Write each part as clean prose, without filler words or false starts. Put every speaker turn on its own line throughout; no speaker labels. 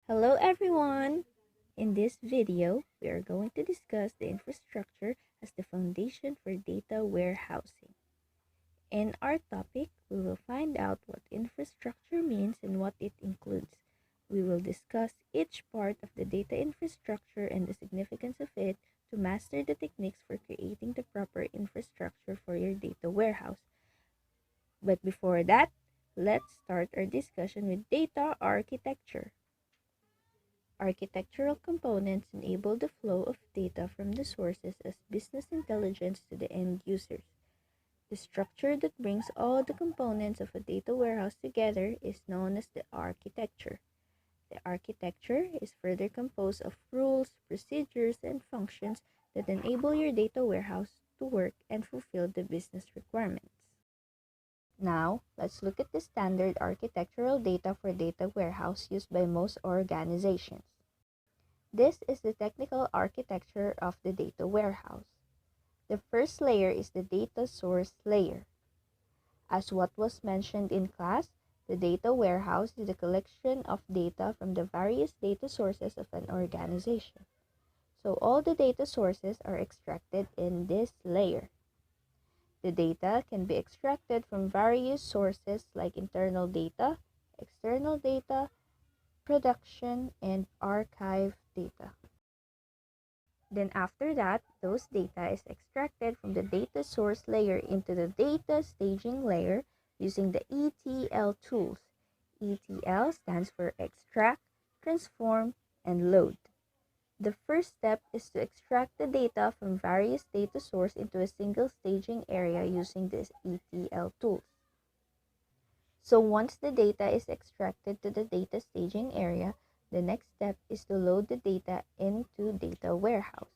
Hello everyone! In this video, we are going to discuss the infrastructure as the foundation for data warehousing. In our topic, we will find out what infrastructure means and what it includes. We will discuss each part of the data infrastructure and the significance of it to master the techniques for creating the proper infrastructure for your data warehouse. But before that, let's start our discussion with data architecture. Architectural components enable the flow of data from the sources as business intelligence to the end users. The structure that brings all the components of a data warehouse together is known as the architecture. The architecture is further composed of rules, procedures, and functions that enable your data warehouse to work and fulfill the business requirements. Now, let's look at the standard architectural data for data warehouse used by most organizations. This is the technical architecture of the data warehouse. The first layer is the data source layer. As what was mentioned in class, the data warehouse is the collection of data from the various data sources of an organization. So all the data sources are extracted in this layer. The data can be extracted from various sources like internal data, external data, production, and archive data. Then after that, those data is extracted from the data source layer into the data staging layer using the ETL tools. ETL stands for extract, transform, and load. The first step is to extract the data from various data sources into a single staging area using this ETL tools. So once the data is extracted to the data staging area, the next step is to load the data into data warehouse.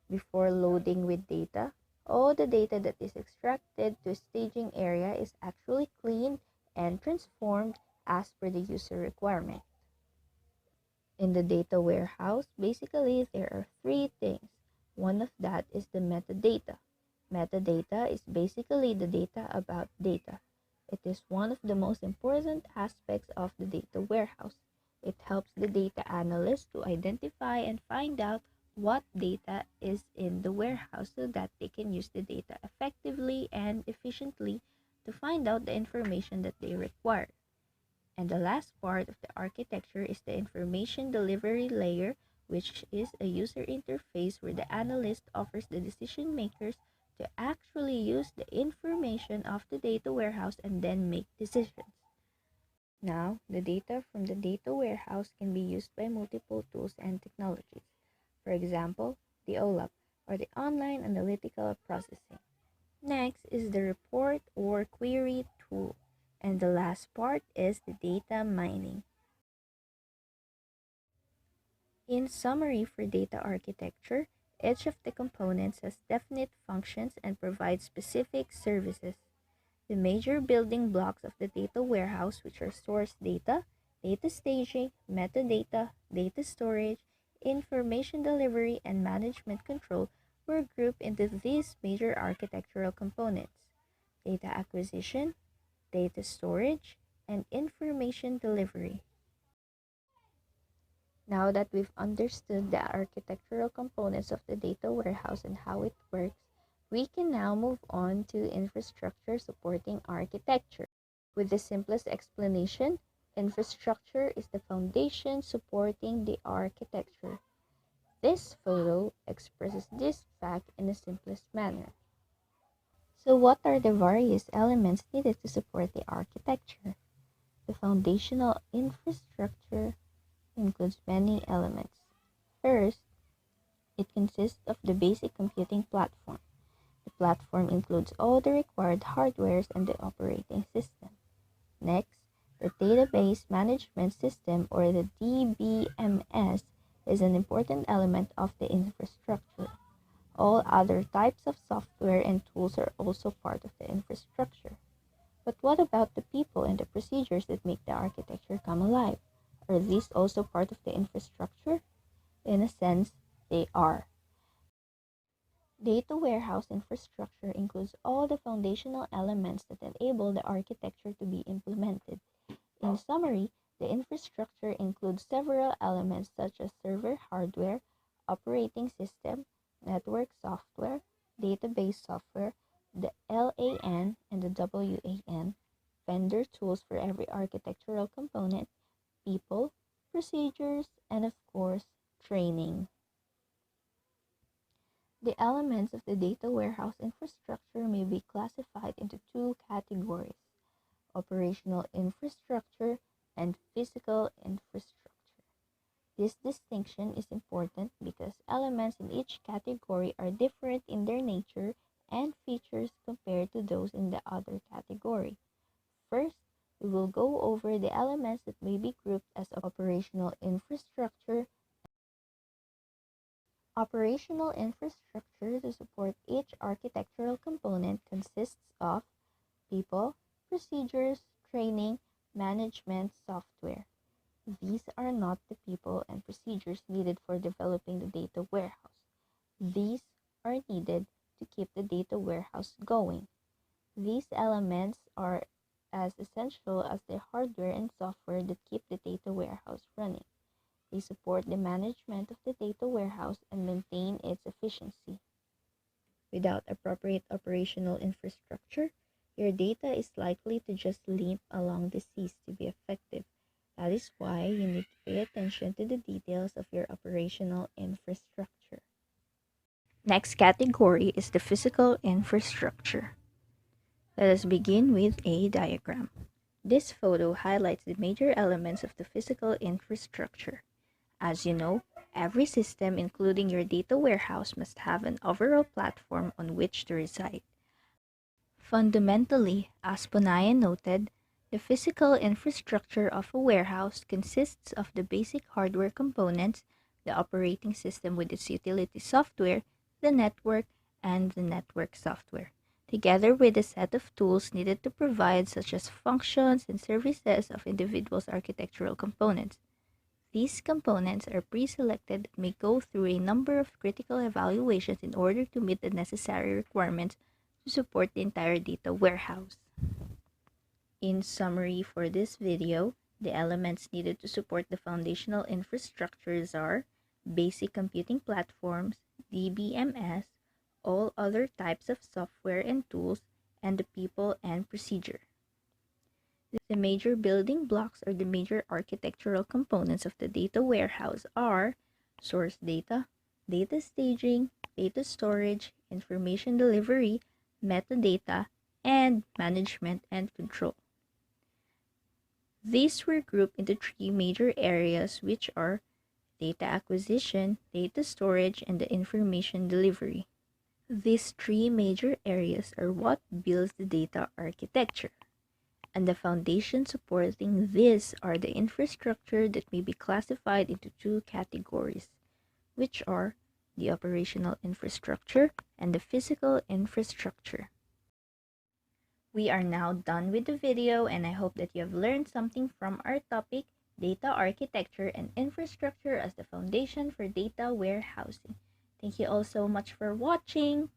Before loading with data, all the data that is extracted to staging area is actually cleaned and transformed as per the user requirement. In the data warehouse, basically there are three things. One of that is the metadata. Metadata is basically the data about data. It is one of the most important aspects of the data warehouse. It helps the data analyst to identify and find out what data is in the warehouse so that they can use the data effectively and efficiently to find out the information that they require. And the last part of the architecture is the information delivery layer, which is a user interface where the analyst offers the decision makers to actually use the information of the data warehouse and then make decisions. Now, the data from the data warehouse can be used by multiple tools and technologies. For example, the OLAP, or the Online Analytical Processing. Next is the report or query tool. And the last part is the data mining. In summary for data architecture, each of the components has definite functions and provides specific services. The major building blocks of the data warehouse, which are source data, data staging, metadata, data storage, information delivery, and management control, were grouped into these major architectural components: data acquisition, data storage, and information delivery. Now that we've understood the architectural components of the data warehouse and how it works, we can now move on to infrastructure supporting architecture. With the simplest explanation, infrastructure is the foundation supporting the architecture. This photo expresses this fact in the simplest manner. So what are the various elements needed to support the architecture? The foundational infrastructure includes many elements. First, it consists of the basic computing platform. The platform includes all the required hardwares and the operating system. Next, the database management system, or the DBMS, is an important element of the infrastructure. All other types of software and tools are also part of the infrastructure. But what about the people and the procedures that make the architecture come alive? Are these also part of the infrastructure? In a sense, they are. Data warehouse infrastructure includes all the foundational elements that enable the architecture to be implemented. In summary, The infrastructure includes several elements such as server hardware, operating system, network software, database software, the LAN and the WAN, vendor tools for every architectural component, people, procedures, and of course, training. The elements of the data warehouse infrastructure may be classified into two categories: operational infrastructure and physical infrastructure. This distinction is important because elements in each category are different in their nature and features compared to those in the other category. First, we will go over the elements that may be grouped as operational infrastructure. Operational infrastructure to support each architectural component consists of people, procedures, training, management, software. These are not the people and procedures needed for developing the data warehouse. These are needed to keep the data warehouse going. These elements are as essential as the hardware and software that keep the data warehouse running. They support the management of the data warehouse and maintain its efficiency. Without appropriate operational infrastructure, your data is likely to just limp along the seas to be effective. That is why you need to pay attention to the details of your operational infrastructure. Next category is the physical infrastructure. Let us begin with a diagram. This photo highlights the major elements of the physical infrastructure. As you know, every system, including your data warehouse, must have an overall platform on which to reside. Fundamentally, as Ponayan noted, the physical infrastructure of a warehouse consists of the basic hardware components, the operating system with its utility software, the network, and the network software, together with a set of tools needed to provide such as functions and services of individual architectural components. These components are pre-selected and may go through a number of critical evaluations in order to meet the necessary requirements to support the entire data warehouse. In summary for this video, the elements needed to support the foundational infrastructures are basic computing platforms, DBMS, all other types of software and tools, and the people and procedure. The major building blocks or the major architectural components of the data warehouse are source data, data staging, data storage, information delivery, metadata, and management and control. These were grouped into three major areas, which are data acquisition, data storage, and the information delivery. These three major areas are what builds the data architecture. And the foundation supporting this are the infrastructure that may be classified into two categories, which are the operational infrastructure and the physical infrastructure. We are now done with the video, and I hope that you have learned something from our topic, data architecture and infrastructure as the foundation for data warehousing. Thank you all so much for watching.